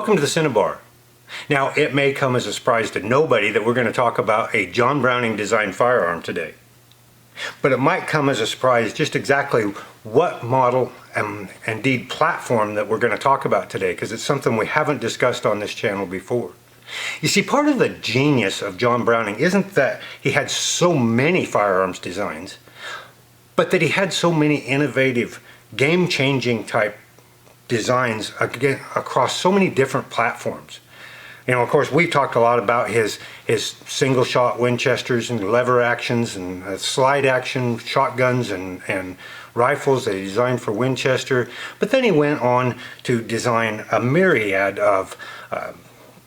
Welcome to the Cinnabar. Now, it may come as a surprise to nobody that we're going to talk about a John Browning designed firearm today. But it might come as a surprise just exactly what model and indeed platform that we're going to talk about today, because it's something we haven't discussed on this channel before. You see, part of the genius of John Browning isn't that he had so many firearms designs, but that he had so many innovative, game-changing type designs across so many different platforms. You know, of course, we've talked a lot about his single shot Winchesters and lever actions and slide action shotguns and rifles that he designed for Winchester. But then he went on to design a myriad of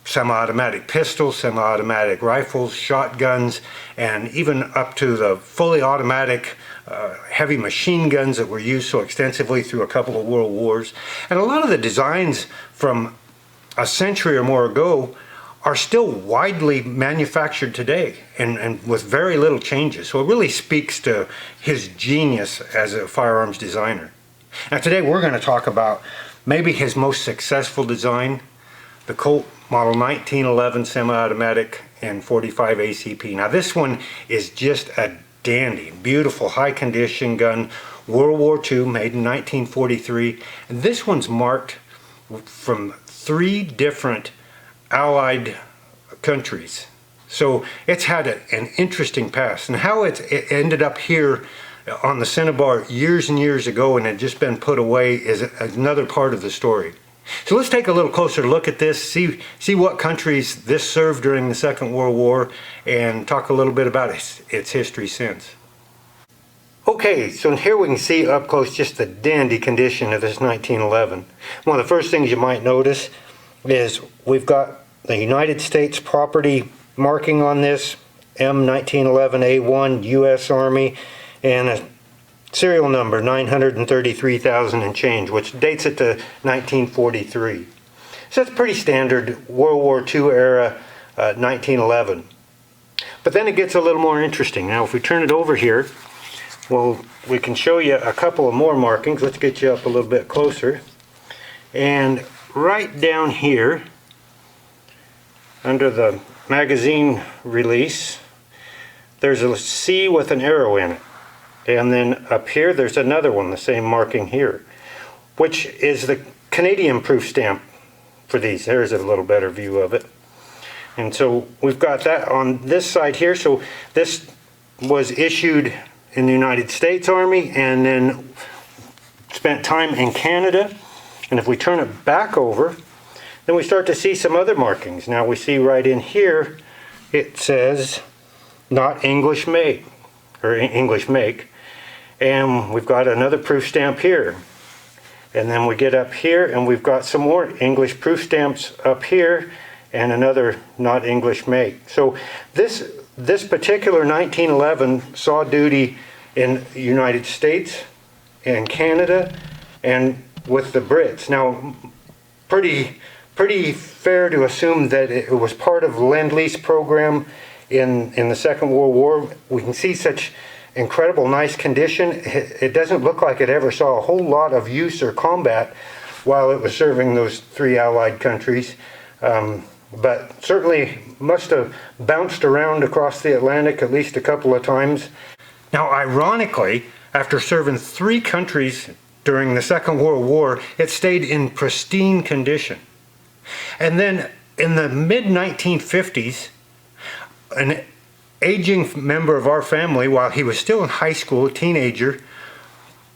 semi-automatic pistols, semi-automatic rifles, shotguns, and even up to the fully automatic heavy machine guns that were used so extensively through a couple of world wars. And a lot of the designs from a century or more ago are still widely manufactured today and with very little changes. So it really speaks to his genius as a firearms designer. Now today we're going to talk about maybe his most successful design, the Colt Model 1911 semi-automatic and 45 ACP. Now this one is just a dandy, beautiful, high condition gun, World War II, made in 1943. And this one's marked from 3 different Allied countries. So it's had an interesting past. And how it ended up here on the Cinnabar years and years ago and had just been put away is another part of the story. So let's take a little closer look at this, see what countries this served during the Second World War, and talk a little bit about its history since. Okay, so here we can see up close just the dandy condition of this 1911. One of the first things you might notice is we've got the United States property marking on this, M1911A1, U.S. Army, and a serial number 933,000 and change, which dates it to 1943. So that's pretty standard World War II era 1911. But then it gets a little more interesting. Now if we turn it over here, well, we can show you a couple of more markings. Let's get you up a little bit closer. And right down here, under the magazine release, there's a C with an arrow in it. And then up here, there's another one, the same marking here, which is the Canadian proof stamp for these. There's a little better view of it. And so we've got that on this side here. So this was issued in the United States Army and then spent time in Canada. And if we turn it back over, then we start to see some other markings. Now we see right in here, it says not English made, or English make. And we've got another proof stamp here. And then we get up here and we've got some more English proof stamps up here and another not English make. So this particular 1911 saw duty in the United States and Canada and with the Brits. Now, pretty fair to assume that it was part of the Lend-Lease program in the Second World War. We can see such incredible nice condition. It doesn't look like it ever saw a whole lot of use or combat while it was serving those 3 Allied countries. But certainly must have bounced around across the Atlantic at least a couple of times. Now ironically, after serving 3 countries during the Second World War, it stayed in pristine condition. And then in the mid-1950s, an aging member of our family, while he was still in high school, a teenager,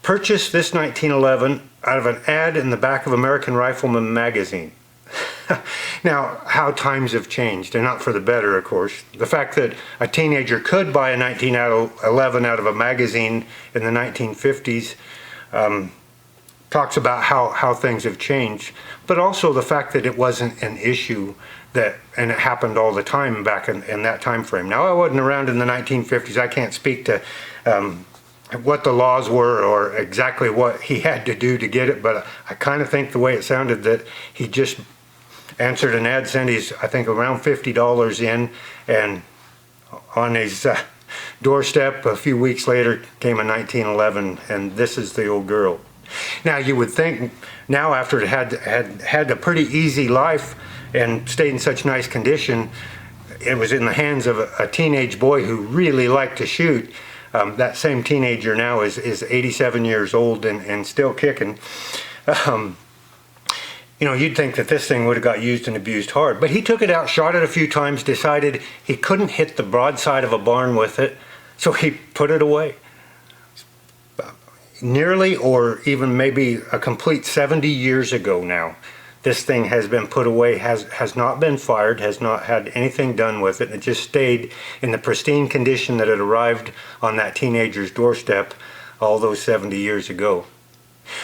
purchased this 1911 out of an ad in the back of American Rifleman magazine. Now, how times have changed, and not for the better, of course. The fact that a teenager could buy a 1911 out of a magazine in the 1950s talks about how things have changed, but also the fact that it wasn't an issue and it happened all the time back in that time frame. Now, I wasn't around in the 1950s. I can't speak to what the laws were or exactly what he had to do to get it, but I kind of think the way it sounded that he just answered an ad, sent his, I think, around $50 in, and on his doorstep a few weeks later came a 1911, and this is the old girl. Now you would think now, after it had a pretty easy life and stayed in such nice condition, it was in the hands of a teenage boy who really liked to shoot. That same teenager now is 87 years old and still kicking. You know, you'd think that this thing would have got used and abused hard, but he took it out, shot it a few times, decided he couldn't hit the broadside of a barn with it, so he put it away. Nearly, or even maybe a complete 70 years ago now, this thing has been put away, has not been fired, has not had anything done with it. It just stayed in the pristine condition that it arrived on that teenager's doorstep all those 70 years ago.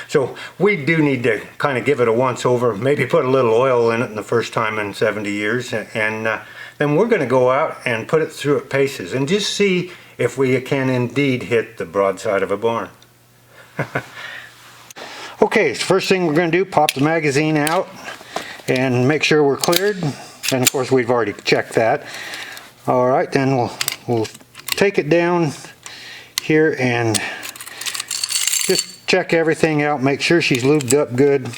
So we do need to kind of give it a once over, maybe put a little oil in it in the first time in 70 years, and then we're going to go out and put it through its paces and just see if we can indeed hit the broadside of a barn. Okay, so first thing we're going to do, pop the magazine out and make sure we're cleared. And of course we've already checked that. All right, then we'll take it down here and just check everything out, make sure she's lubed up good.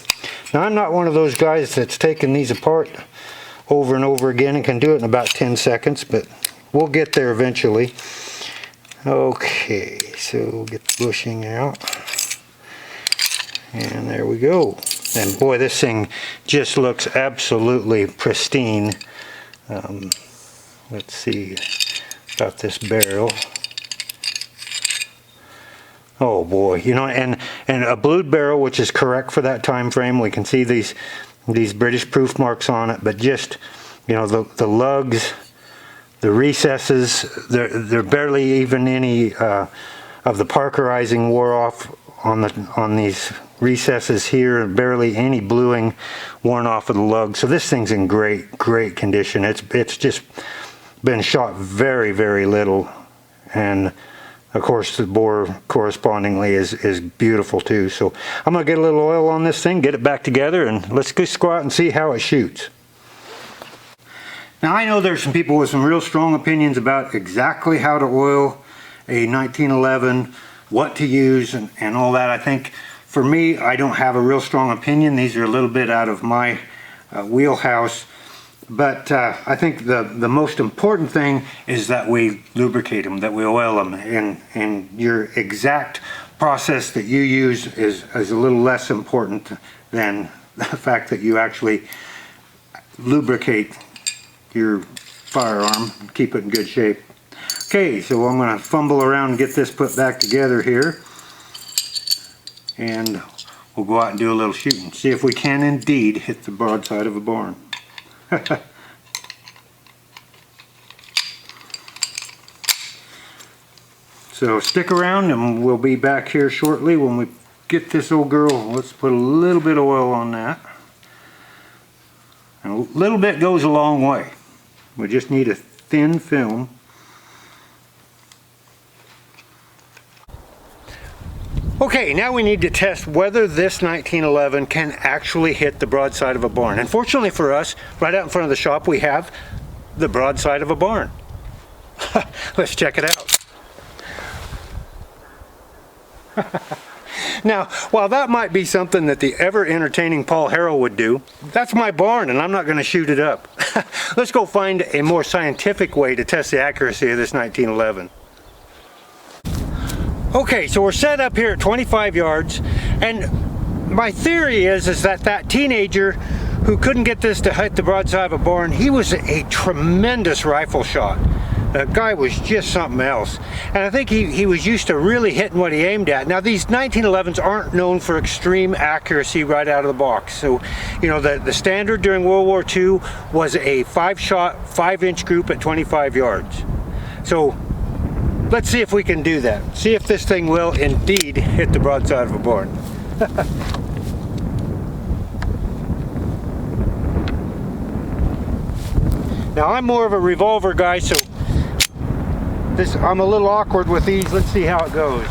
Now, I'm not one of those guys that's taking these apart over and over again and can do it in about 10 seconds, but we'll get there eventually. Okay, so we'll get the bushing out. And there we go. And boy, this thing just looks absolutely pristine. Let's see about this barrel. Oh boy, you know, and a blued barrel, which is correct for that time frame. We can see these British proof marks on it, but just, you know, the lugs, the recesses, they're barely even any of the Parkerizing wore off on these recesses here, and barely any bluing worn off of the lug. So this thing's in great condition. It's just been shot very little, and of course the bore correspondingly is beautiful too. So I'm gonna get a little oil on this thing, get it back together, and let's just go out and see how it shoots. Now, I know there's some people with some real strong opinions about exactly how to oil a 1911, what to use and all that. I think for me, I don't have a real strong opinion. These are a little bit out of my wheelhouse. But I think the most important thing is that we lubricate them, that we oil them. And your exact process that you use is a little less important than the fact that you actually lubricate your firearm and keep it in good shape. Okay, so I'm going to fumble around and get this put back together here. And we'll go out and do a little shooting. See if we can indeed hit the broadside of a barn. So stick around and we'll be back here shortly when we get this old girl. Let's put a little bit of oil on that. And a little bit goes a long way. We just need a thin film. Okay, now we need to test whether this 1911 can actually hit the broadside of a barn. And fortunately for us, right out in front of the shop, we have the broadside of a barn. Let's check it out. Now, while that might be something that the ever-entertaining Paul Harrell would do, that's my barn and I'm not going to shoot it up. Let's go find a more scientific way to test the accuracy of this 1911. Okay, so we're set up here at 25 yards, and my theory is that teenager who couldn't get this to hit the broadside of a barn, he was a tremendous rifle shot. The guy was just something else. And I think he was used to really hitting what he aimed at. Now, these 1911s aren't known for extreme accuracy right out of the box. So, you know, the standard during World War II was a 5-shot, 5-inch group at 25 yards. So let's see if we can do that. See if this thing will indeed hit the broadside of a barn. Now, I'm more of a revolver guy, so I'm a little awkward with these. Let's see how it goes.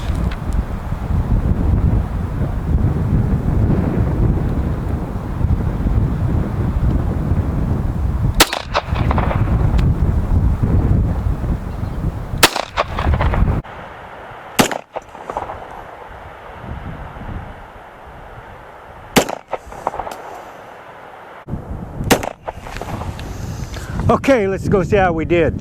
Okay, let's go see how we did.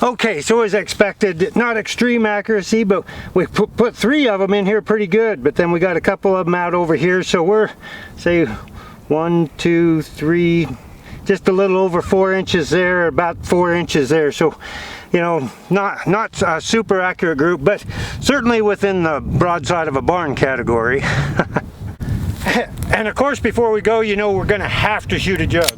Okay, so as expected, not extreme accuracy, but we put 3 of them in here pretty good, but then we got a couple of them out over here, so we're, say, 1, 2, 3, just a little over 4 inches there, about 4 inches there, so, you know, not a super accurate group, but certainly within the broadside of a barn category. And of course, before we go, you know, we're gonna have to shoot a jug.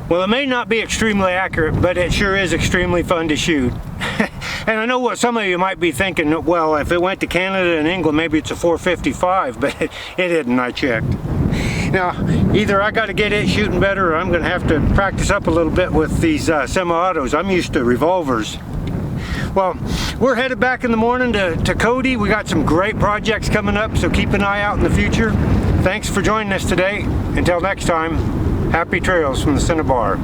Well, it may not be extremely accurate, but it sure is extremely fun to shoot. And I know what some of you might be thinking, well, if it went to Canada and England, maybe it's a 455, but it isn't, I checked. Now, either I got to get it shooting better, or I'm going to have to practice up a little bit with these semi-autos. I'm used to revolvers. Well, we're headed back in the morning to Cody. We got some great projects coming up, so keep an eye out in the future. Thanks for joining us today. Until next time, happy trails from the Cinnabar.